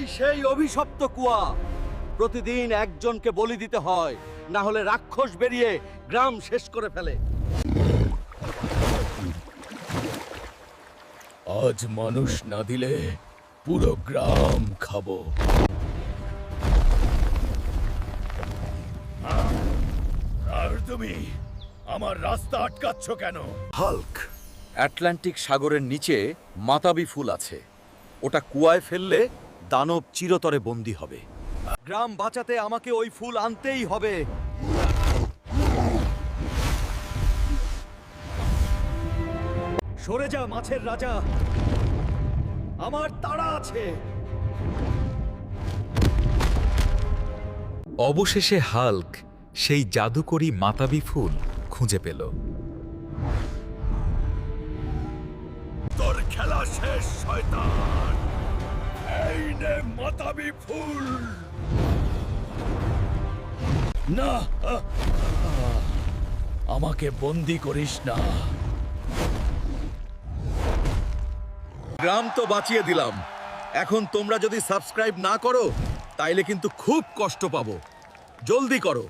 এটাই সেই অভিশপ্ত কুয়া। প্রতিদিন একজনকে বলি দিতে হয়, না হলে রাক্ষস বেরিয়ে গ্রাম শেষ করে ফেলে। আজ মানুষ না দিলে পুরো গ্রাম খাবো। আর তুমি আমার রাস্তা আটকাচ্ছ কেন? হাল্ক, আটলান্টিক সাগরের নিচে মাতাবি ফুল আছে। ওটা কুয়ায় ফেললে দানব চিরতরে বন্দী হবে। গ্রাম বাঁচাতে আমাকে ওই ফুল আনতেই হবে। সরে যা মাছের রাজা, আমার তাড়া আছে। অবশেষে হাল্ক সেই জাদুকরী মাতাবি ফুল খুঁজে পেল। তোর খেলা শেষ শয়তান। এই নে মাতাবি ফুল। না, আমাকে বন্দি করিস না। গ্রাম তো বাঁচিয়ে দিলাম, এখন তোমরা যদি সাবস্ক্রাইব না করো তাইলে কিন্তু খুব কষ্ট পাবো। জলদি করো।